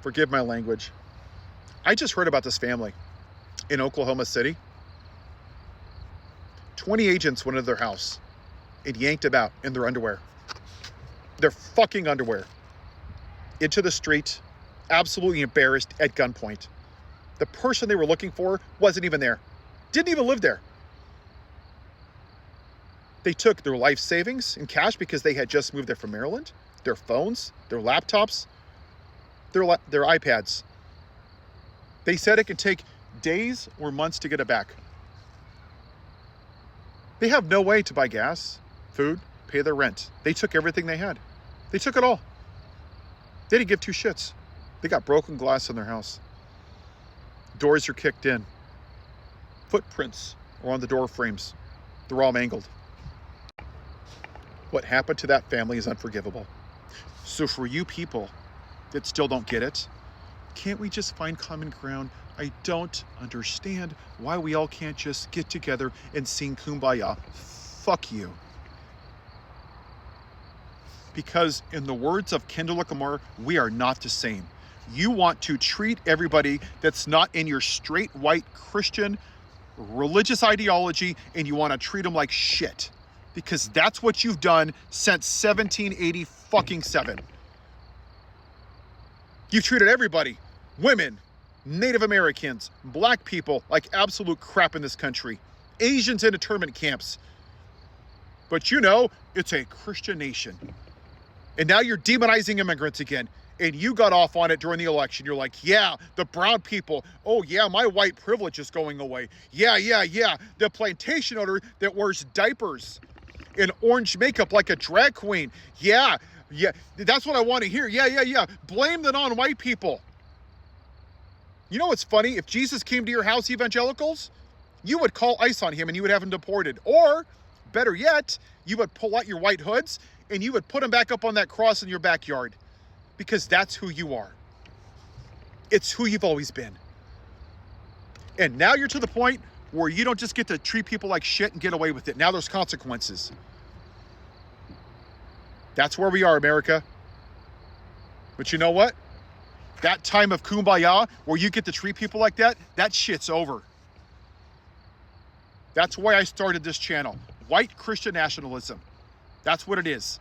Forgive my language. I just heard about this family in Oklahoma City. 20 agents went into their house and yanked them out in their underwear. Their fucking underwear. Into the street, absolutely embarrassed at gunpoint. The person they were looking for wasn't even there. Didn't even live there. They took their life savings in cash because they had just moved there from Maryland, their phones, their laptops, their iPads. They said it can take days or months to get it back. They have no way to buy gas, food, pay their rent. They took everything they had. They took it all. They didn't give two shits. They got broken glass in their house. Doors are kicked in. Footprints are on the door frames. They're all mangled. What happened to that family is unforgivable. So for you people that still don't get it, can't we just find common ground? I don't understand why we all can't just get together and sing Kumbaya. Fuck you. Because in the words of Kendall Lamar, we are not the same. You want to treat everybody that's not in your straight white Christian religious ideology, and you want to treat them like shit. Because that's what you've done since 1780 fucking 7. You've treated everybody, women, Native Americans, black people, like absolute crap in this country. Asians in internment camps. But you know, it's a Christian nation. And now you're demonizing immigrants again. And you got off on it during the election. You're like, yeah, the brown people. Oh, yeah, my white privilege is going away. Yeah. The plantation owner that wears diapers and orange makeup like a drag queen. Yeah. That's what I want to hear. Yeah. Blame the non-white people. You know what's funny? If Jesus came to your house, evangelicals, you would call ICE on him and you would have him deported. Or, better yet, you would pull out your white hoods and you would put him back up on that cross in your backyard. Because that's who you are. It's who you've always been. And now you're to the point where you don't just get to treat people like shit and get away with it. Now there's consequences. That's where we are, America. But you know what? That time of Kumbaya, where you get to treat people like that shit's over. That's why I started this channel. White Christian nationalism. That's what it is.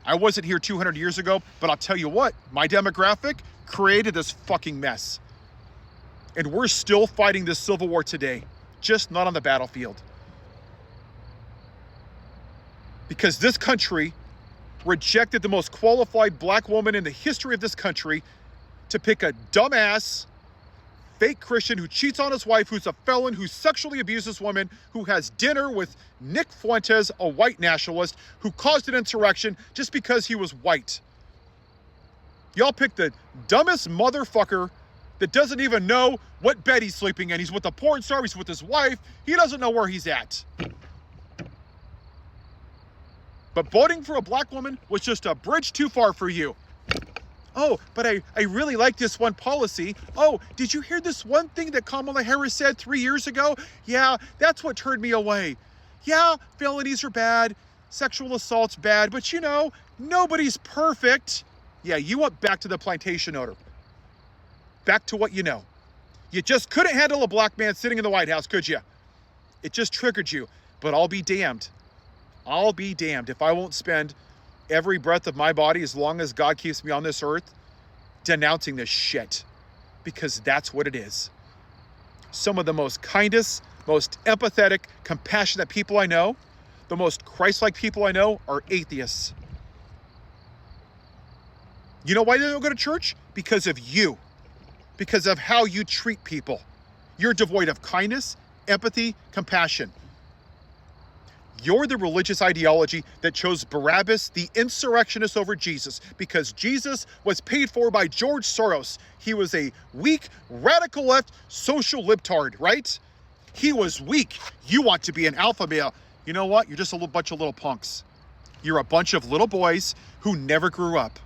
I wasn't here 200 years ago, but I'll tell you what, my demographic created this fucking mess. And we're still fighting this civil war today, just not on the battlefield. Because this country rejected the most qualified black woman in the history of this country to pick a dumbass, fake Christian who cheats on his wife, who's a felon, who sexually abuses women, who has dinner with Nick Fuentes, a white nationalist, who caused an insurrection just because he was white. Y'all picked the dumbest motherfucker that doesn't even know what bed he's sleeping in. He's with a porn star, he's with his wife, he doesn't know where he's at. But voting for a black woman was just a bridge too far for you. Oh, but I really like this one policy. Oh, did you hear this one thing that Kamala Harris said 3 years ago? Yeah, that's what turned me away. Yeah, felonies are bad, sexual assault's bad, but you know, nobody's perfect. Yeah, you went back to the plantation owner. Back to what you know. You just couldn't handle a black man sitting in the White House, could you? It just triggered you. But I'll be damned. I'll be damned if I won't spend every breath of my body, as long as God keeps me on this earth, denouncing this shit. Because that's what it is. Some of the most kindest, most empathetic, compassionate people I know, the most Christ-like people I know, are atheists. You know why they don't go to church? Because of you. Because of how you treat people. You're devoid of kindness, empathy, compassion. You're the religious ideology that chose Barabbas, the insurrectionist, over Jesus, because Jesus was paid for by George Soros. He was a weak, radical left, social libtard, right? He was weak. You want to be an alpha male. You know what? You're just a little bunch of little punks. You're a bunch of little boys who never grew up.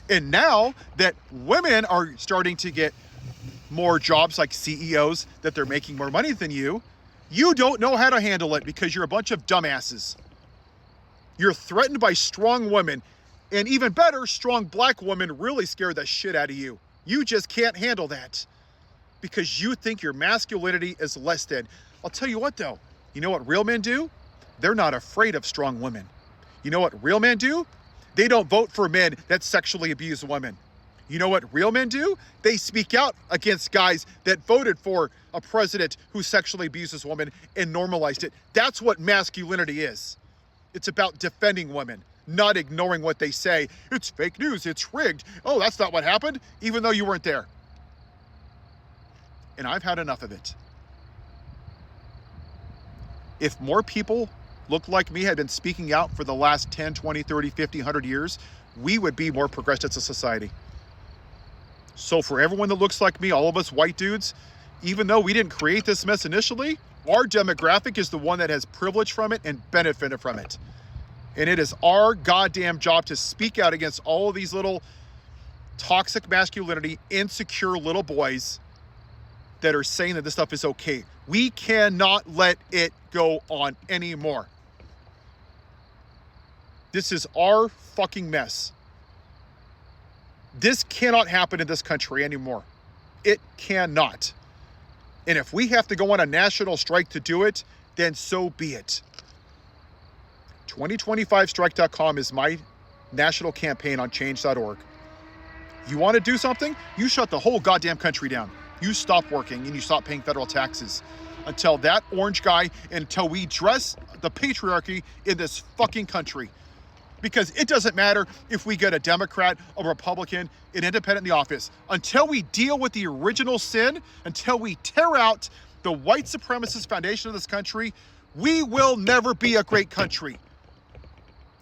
And now that women are starting to get more jobs like CEOs, that they're making more money than you, you don't know how to handle it because you're a bunch of dumbasses. You're threatened by strong women. And even better, strong black women really scare the shit out of you. You just can't handle that because you think your masculinity is less than. I'll tell you what though, you know what real men do? They're not afraid of strong women. You know what real men do? They don't vote for men that sexually abuse women. You know what real men do? They speak out against guys that voted for a president who sexually abuses women and normalized it. That's what masculinity is. It's about defending women, not ignoring what they say. It's fake news, it's rigged. Oh, that's not what happened, even though you weren't there. And I've had enough of it. If more people look like me had been speaking out for the last 10, 20, 30, 50, 100 years, we would be more progressive as a society. So for everyone that looks like me, all of us white dudes, even though we didn't create this mess initially, our demographic is the one that has privilege from it and benefited from it. And it is our goddamn job to speak out against all of these little toxic masculinity, insecure little boys that are saying that this stuff is okay. We cannot let it go on anymore. This is our fucking mess. This cannot happen in this country anymore. It cannot. And if we have to go on a national strike to do it, then so be it. 2025strike.com is my national campaign on change.org. You want to do something? You shut the whole goddamn country down. You stop working and you stop paying federal taxes until that orange guy, until we address the patriarchy in this fucking country. Because it doesn't matter if we get a Democrat, a Republican, an independent in the office. Until we deal with the original sin, until we tear out the white supremacist foundation of this country, we will never be a great country.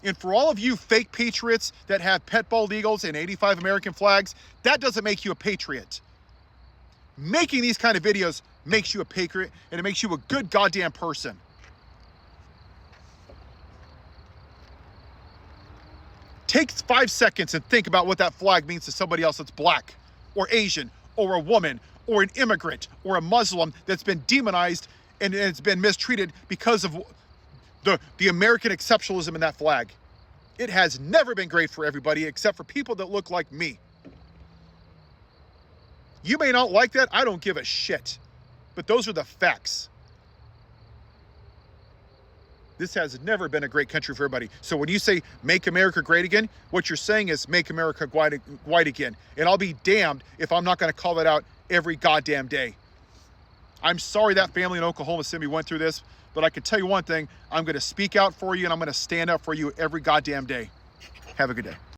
And for all of you fake patriots that have pet bald eagles and 85 American flags, that doesn't make you a patriot. Making these kind of videos makes you a patriot, and it makes you a good goddamn person. Take 5 seconds and think about what that flag means to somebody else that's black or Asian or a woman or an immigrant or a Muslim that's been demonized and it's been mistreated because of the American exceptionalism in that flag. It has never been great for everybody except for people that look like me. You may not like that. I don't give a shit. But those are the facts. This has never been a great country for everybody. So when you say make America great again, what you're saying is make America white again. And I'll be damned if I'm not going to call that out every goddamn day. I'm sorry that family in Oklahoma City went through this, but I can tell you one thing, I'm going to speak out for you and I'm going to stand up for you every goddamn day. Have a good day.